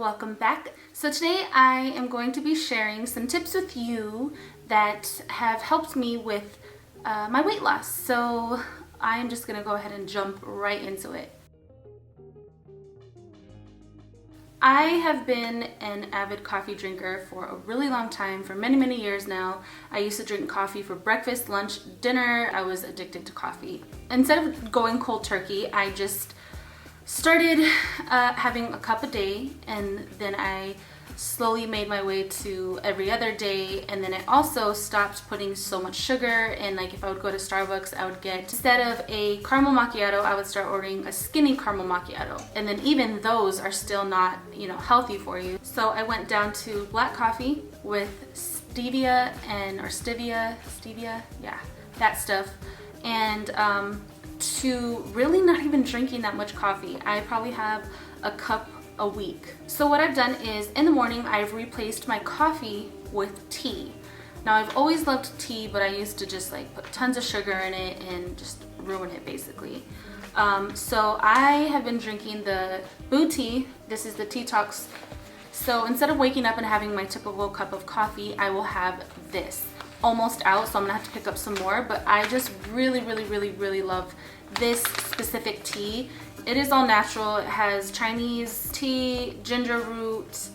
welcome back. So today I am going to be sharing some tips with you that have helped me with my weight loss. So I am just gonna go ahead and jump right into it. I have been an avid coffee drinker for a really long time, for many years now. I used to drink coffee for breakfast, lunch, dinner. I was addicted to coffee. Instead of going cold turkey, I just started having a cup a day, and then I slowly made my way to every other day. And then I also stopped putting so much sugar, and like if I would go to Starbucks, I would get, instead of a caramel macchiato, I would start ordering a skinny caramel macchiato. And then even those are still not, healthy for you. So I went down to black coffee with stevia, yeah, that stuff. And to really not even drinking that much coffee. I probably have a cup a week. So what I've done is in the morning I've replaced my coffee with tea. Now I've always loved tea, but I used to just like put tons of sugar in it and just ruin it basically. So I have been drinking the Boo tea. This is the Tea Talks. So instead of waking up and having my typical cup of coffee, I will have this. Almost out, so I'm gonna have to pick up some more, but I just really love this specific tea. It is all natural. It has Chinese tea, ginger root,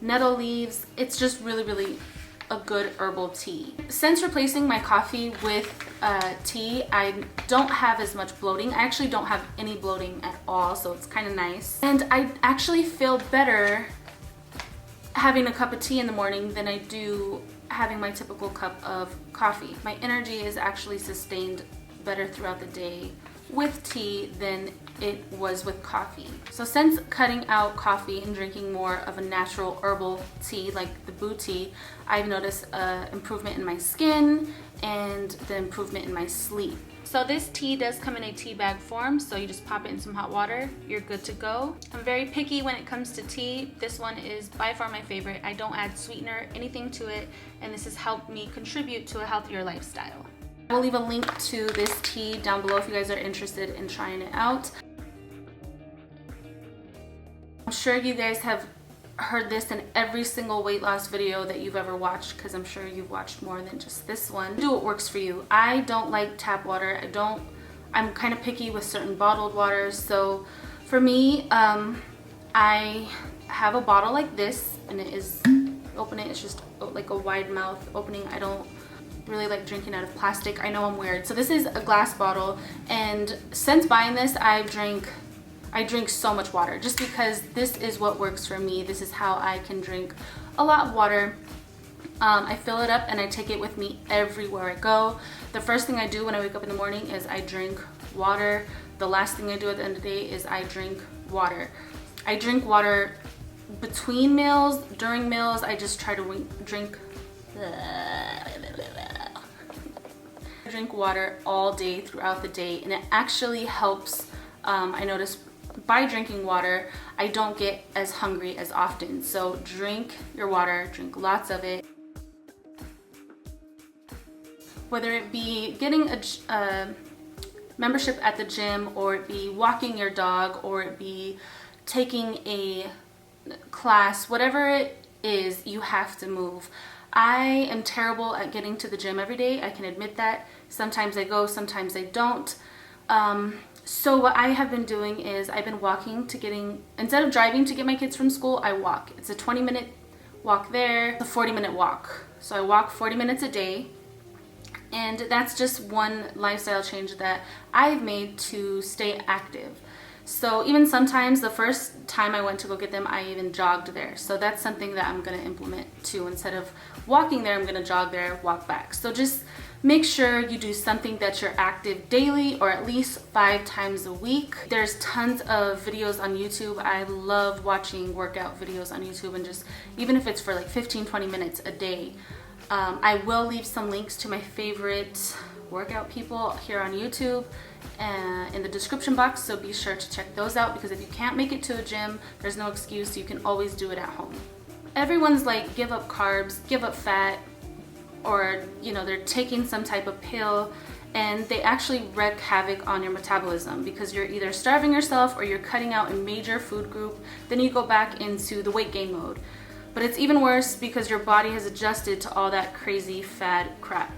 nettle leaves. It's just really a good herbal tea. Since replacing my coffee with tea, I don't have as much bloating. I actually don't have any bloating at all, so it's kind of nice. And I actually feel better having a cup of tea in the morning than I do having my typical cup of coffee. My energy is actually sustained better throughout the day with tea than it was with coffee. So since cutting out coffee and drinking more of a natural herbal tea like the Boo tea, I've noticed an improvement in my skin and the improvement in my sleep. So this tea does come in a tea bag form, so you just pop it in some hot water, you're good to go. I'm very picky when it comes to tea. This one is by far my favorite. I don't add sweetener, anything to it, and this has helped me contribute to a healthier lifestyle. I will leave a link to this tea down below if you guys are interested in trying it out. I'm sure you guys have heard this in every single weight loss video that you've ever watched, because I'm sure you've watched more than just this one. Do what works for you. I don't like tap water. I'm kind of picky with certain bottled waters. So for me, I have a bottle like this, and open it, it's just like a wide mouth opening. I don't really like drinking out of plastic. I know I'm weird. So this is a glass bottle, and since buying this, I drink so much water just because this is what works for me. This is how I can drink a lot of water. I fill it up and I take it with me everywhere I go. The first thing I do when I wake up in the morning is I drink water. The last thing I do at the end of the day is I drink water. I drink water between meals, during meals. I just try to drink water all day throughout the day, and it actually helps. I notice by drinking water, I don't get as hungry as often. So drink your water, drink lots of it. Whether it be getting a membership at the gym, or it be walking your dog, or it be taking a class, whatever it is, you have to move. I am terrible at getting to the gym every day. I can admit that. Sometimes I go, sometimes I don't. So what I have been doing is I've been walking instead of driving to get my kids from school, I walk. It's a 20-minute walk there, a 40-minute walk. So I walk 40 minutes a day. And that's just one lifestyle change that I've made to stay active. So even sometimes the first time I went to go get them, I even jogged there. So that's something that I'm going to implement too. Instead of walking there, I'm going to jog there, walk back. So just make sure you do something that you're active daily, or at least 5 times a week. There's tons of videos on YouTube. I love watching workout videos on YouTube, and just even if it's for like 15-20 minutes a day. I will leave some links to my favorite workout people here on YouTube in the description box, so be sure to check those out, because if you can't make it to a gym, there's no excuse. You can always do it at home. Everyone's like, give up carbs, give up fat. or they're taking some type of pill, and they actually wreak havoc on your metabolism because you're either starving yourself or you're cutting out a major food group. Then you go back into the weight gain mode. But it's even worse because your body has adjusted to all that crazy fad crap.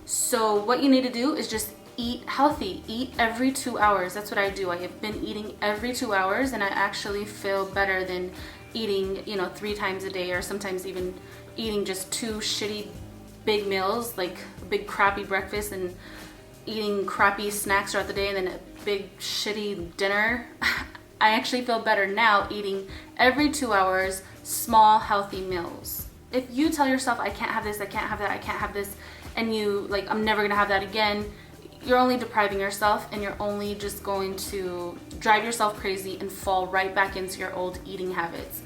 So what you need to do is just eat healthy. Eat every 2 hours. That's what I do. I have been eating every 2 hours, and I actually feel better than eating 3 times a day, or sometimes even eating just 2 shitty big meals, like a big crappy breakfast and eating crappy snacks throughout the day and then a big shitty dinner. I actually feel better now eating every 2 hours small healthy meals. If you tell yourself, I can't have this, I can't have that, I can't have this, and you like, I'm never gonna have that again, you're only depriving yourself, and you're only just going to drive yourself crazy and fall right back into your old eating habits.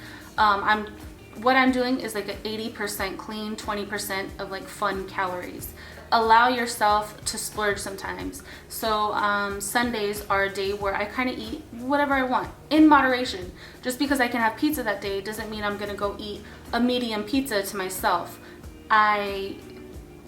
What I'm doing is like an 80% clean, 20% of like fun calories. Allow yourself to splurge sometimes. So Sundays are a day where I kind of eat whatever I want in moderation. Just because I can have pizza that day doesn't mean I'm gonna go eat a medium pizza to myself.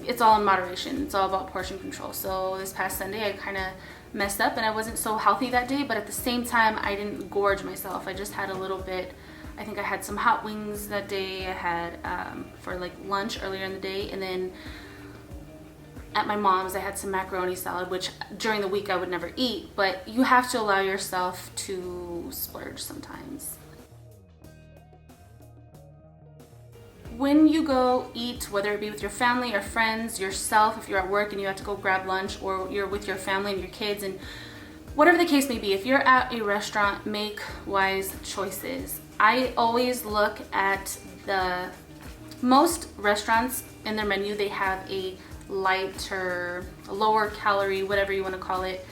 It's all in moderation. It's all about portion control. So this past Sunday I kind of messed up and I wasn't so healthy that day, but at the same time I didn't gorge myself. I just had a little bit. I think I had some hot wings that day. I had for like lunch earlier in the day, and then at my mom's I had some macaroni salad, which during the week I would never eat, but you have to allow yourself to splurge sometimes. When you go eat, whether it be with your family or friends, yourself, if you're at work and you have to go grab lunch, or you're with your family and your kids, and whatever the case may be, if you're at a restaurant, make wise choices. I always look at most restaurants in their menu, they have a lighter, lower calorie, whatever you want to call it,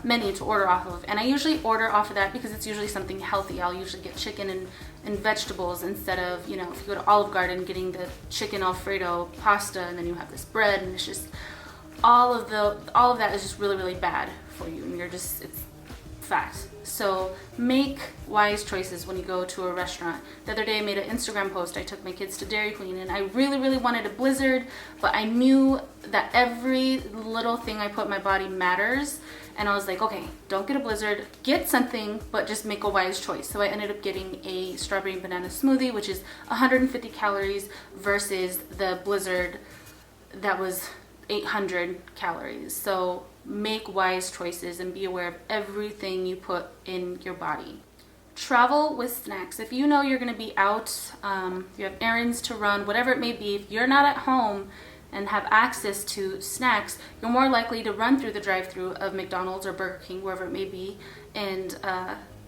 menu to order off of. And I usually order off of that because it's usually something healthy. I'll usually get chicken and vegetables instead of, if you go to Olive Garden, getting the chicken Alfredo pasta, and then you have this bread, and it's just all of that is just really, really bad for you, and it's fat. So make wise choices when you go to a restaurant. The other day I made an Instagram post. I took my kids to Dairy Queen, and I really, really wanted a Blizzard, but I knew that every little thing I put in my body matters. And I was like, okay, don't get a Blizzard, get something, but just make a wise choice. So I ended up getting a strawberry and banana smoothie, which is 150 calories versus the Blizzard that was 800 calories. So make wise choices and be aware of everything you put in your body. Travel with snacks. If you know you're going to be out, you have errands to run, whatever it may be, if you're not at home and have access to snacks, you're more likely to run through the drive-thru of McDonald's or Burger King, wherever it may be, and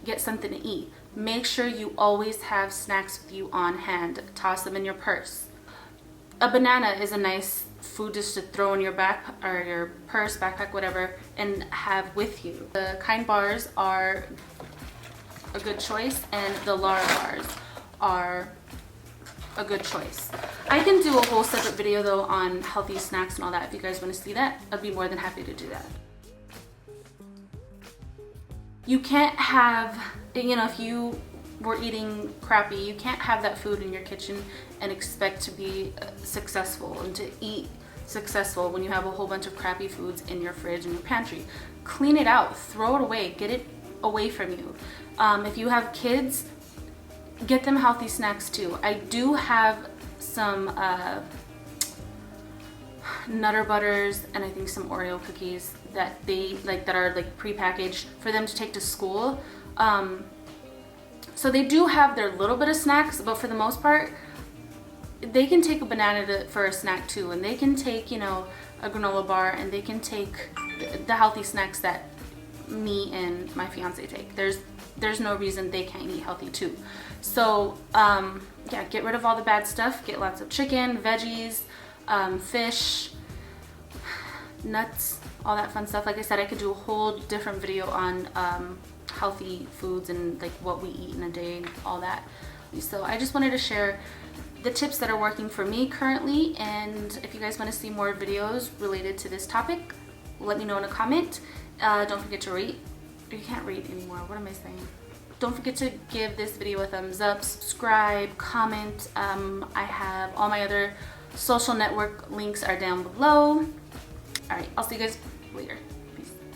get something to eat. Make sure you always have snacks with you on hand. Toss them in your purse. A banana is a nice food just to throw in your back or your purse, backpack, whatever, and have with you. The Kind bars are a good choice, and the Lara bars are a good choice. I can do a whole separate video though on healthy snacks and all that. If you guys want to see that, I'd be more than happy to do that. You can't have, if you were eating crappy, you can't have that food in your kitchen and expect to be successful and to eat successful when you have a whole bunch of crappy foods in your fridge and your pantry. Clean it out, throw it away, get it away from you. If you have kids, get them healthy snacks too. I do have some Nutter Butters and I think some Oreo cookies that are like prepackaged for them to take to school. So they do have their little bit of snacks, but for the most part, they can take a banana for a snack too, and they can take, a granola bar, and they can take the healthy snacks that me and my fiance take. There's no reason they can't eat healthy too. So yeah, get rid of all the bad stuff. Get lots of chicken, veggies, fish, nuts, all that fun stuff. Like I said, I could do a whole different video on healthy foods and like what we eat in a day and all that. So I just wanted to share the tips that are working for me currently, and if you guys want to see more videos related to this topic, let me know in a comment. Don't forget to rate. You can't rate anymore. What am I saying? Don't forget to give this video a thumbs up, subscribe, comment. I have all my other social network links are down below. All right, I'll see you guys later.